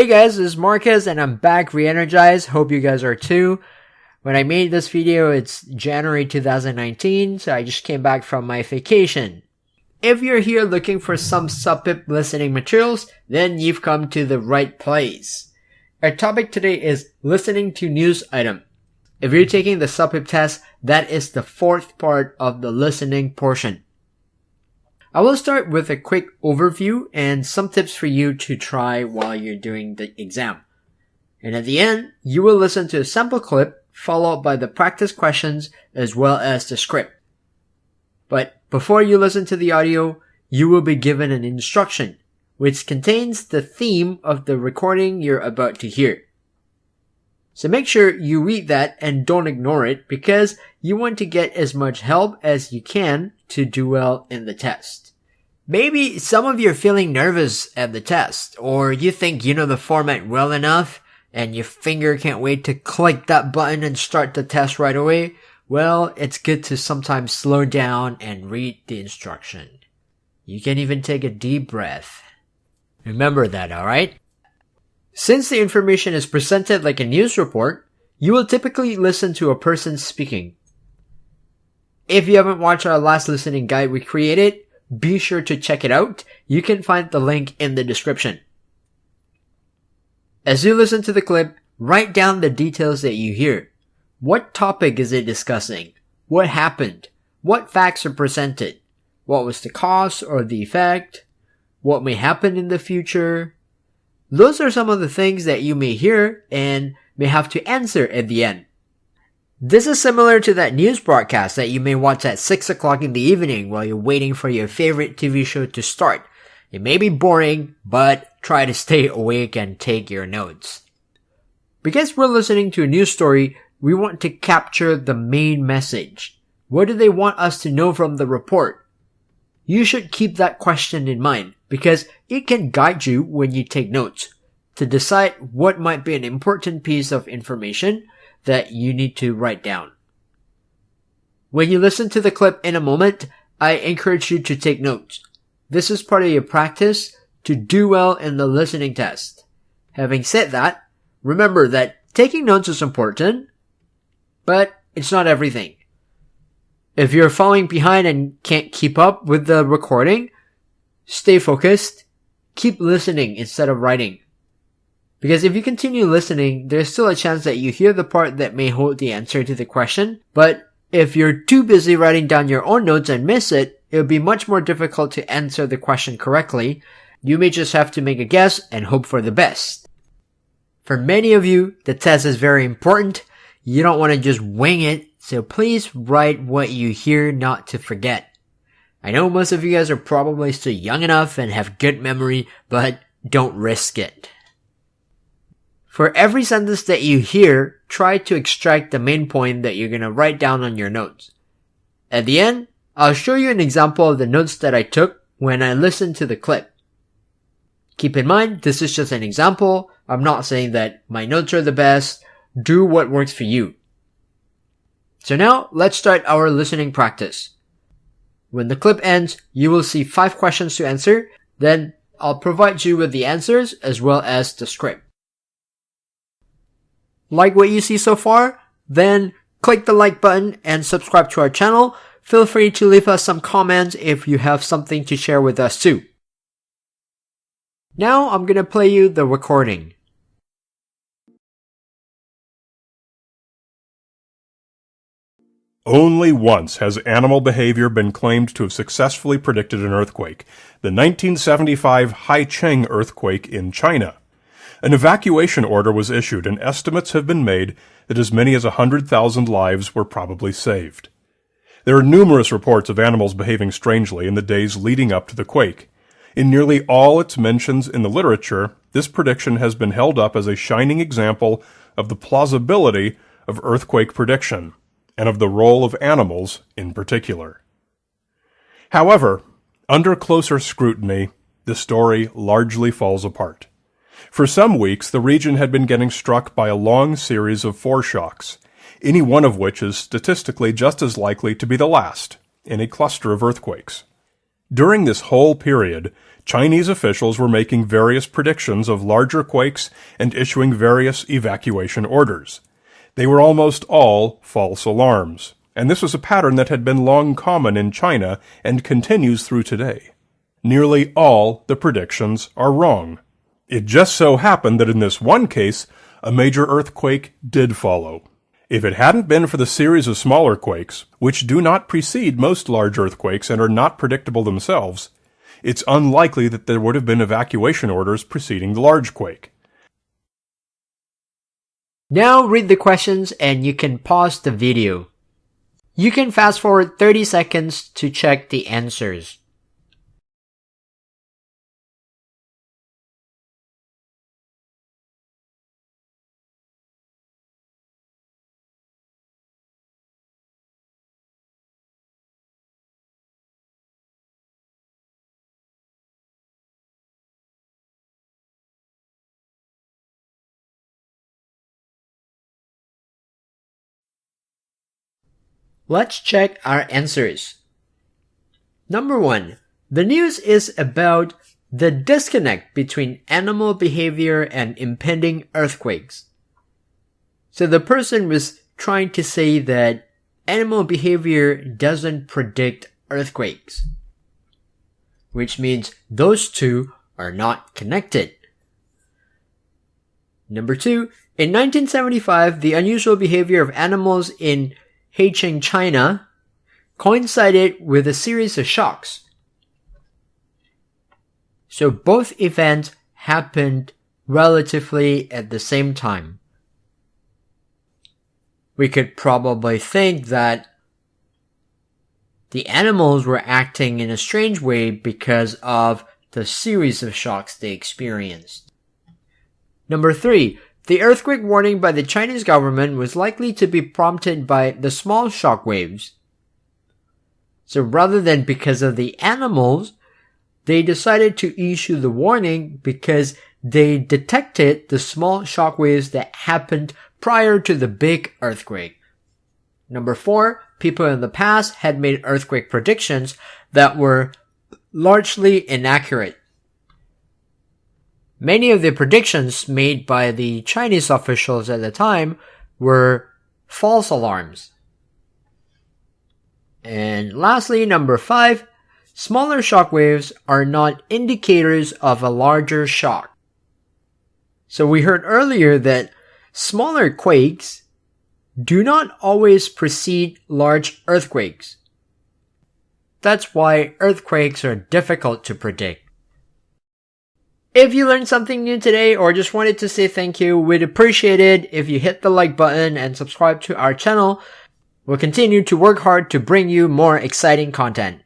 Hey guys, this is Marcus and I'm back re-energized. Hope you guys are too. When I made this video, it's January 2019, so I just came back from my vacation. If you're here looking for some CELPIP listening materials, then you've come to the right place. Our topic today is listening to news item. If you're taking the CELPIP test, that is the fourth part of the listening portion. I will start with a quick overview and some tips for you to try while you're doing the exam. And at the end, you will listen to a sample clip followed by the practice questions as well as the script. But before you listen to the audio, you will be given an instruction, which contains the theme of the recording you're about to hear. So make sure you read that and don't ignore it because you want to get as much help as you can to do well in the test. Maybe some of you are feeling nervous at the test, or you think you know the format well enough and your finger can't wait to click that button and start the test right away. Well, it's good to sometimes slow down and read the instruction. You can even take a deep breath. Remember that, alright? Since the information is presented like a news report, you will typically listen to a person speaking. If you haven't watched our last listening guide we created, be sure to check it out. You can find the link in the description. As you listen to the clip, write down the details that you hear. What topic is it discussing? What happened? What facts are presented? What was the cause or the effect? What may happen in the future? Those are some of the things that you may hear and may have to answer at the end. This is similar to that news broadcast that you may watch at 6 o'clock in the evening while you're waiting for your favorite TV show to start. It may be boring, but try to stay awake and take your notes. Because we're listening to a news story, we want to capture the main message. What do they want us to know from the report? You should keep that question in mind because it can guide you when you take notes to decide what might be an important piece of information that you need to write down. When you listen to the clip in a moment, I encourage you to take notes. This is part of your practice to do well in the listening test. Having said that, remember that taking notes is important, but it's not everything. If you're falling behind and can't keep up with the recording, stay focused. Keep listening instead of writing. Because if you continue listening, there's still a chance that you hear the part that may hold the answer to the question. But if you're too busy writing down your own notes and miss it, it'll be much more difficult to answer the question correctly. You may just have to make a guess and hope for the best. For many of you, the test is very important. You don't want to just wing it, so please write what you hear not to forget. I know most of you guys are probably still young enough and have good memory, but don't risk it. For every sentence that you hear, try to extract the main point that you're going to write down on your notes. At the end, I'll show you an example of the notes that I took when I listened to the clip. Keep in mind, this is just an example. I'm not saying that my notes are the best. Do what works for you. So now, let's start our listening practice. When the clip ends, you will see 5 questions to answer. Then, I'll provide you with the answers as well as the script. Like what you see so far? Then, click the like button and subscribe to our channel. Feel free to leave us some comments if you have something to share with us too. Now, I'm gonna play you the recording. Only once has animal behavior been claimed to have successfully predicted an earthquake, the 1975 Haicheng earthquake in China. An evacuation order was issued and estimates have been made that as many as 100,000 lives were probably saved. There are numerous reports of animals behaving strangely in the days leading up to the quake. In nearly all its mentions in the literature, this prediction has been held up as a shining example of the plausibility of earthquake prediction, and of the role of animals in particular. However, under closer scrutiny, the story largely falls apart. For some weeks, the region had been getting struck by a long series of foreshocks, any one of which is statistically just as likely to be the last in a cluster of earthquakes. During this whole period, Chinese officials were making various predictions of larger quakes and issuing various evacuation orders. They were almost all false alarms, and this was a pattern that had been long common in China and continues through today. Nearly all the predictions are wrong. It just so happened that in this one case, a major earthquake did follow. If it hadn't been for the series of smaller quakes, which do not precede most large earthquakes and are not predictable themselves, it's unlikely that there would have been evacuation orders preceding the large quake. Now read the questions and you can pause the video. You can fast forward 30 seconds to check the answers. Let's check our answers. Number 1. The news is about the disconnect between animal behavior and impending earthquakes. So the person was trying to say that animal behavior doesn't predict earthquakes, which means those two are not connected. Number 2. In 1975, the unusual behavior of animals in Haicheng, China, coincided with a series of shocks. So both events happened relatively at the same time. We could probably think that the animals were acting in a strange way because of the series of shocks they experienced. Number 3. The earthquake warning by the Chinese government was likely to be prompted by the small shock waves. So rather than because of the animals, they decided to issue the warning because they detected the small shock waves that happened prior to the big earthquake. Number 4, people in the past had made earthquake predictions that were largely inaccurate. Many of the predictions made by the Chinese officials at the time were false alarms. And lastly, number 5, smaller shock waves are not indicators of a larger shock. So we heard earlier that smaller quakes do not always precede large earthquakes. That's why earthquakes are difficult to predict. If you learned something new today or just wanted to say thank you, we'd appreciate it if you hit the like button and subscribe to our channel. We'll continue to work hard to bring you more exciting content.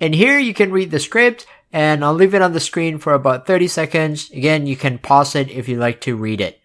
And here you can read the script, and I'll leave it on the screen for about 30 seconds. Again, you can pause it if you'd like to read it.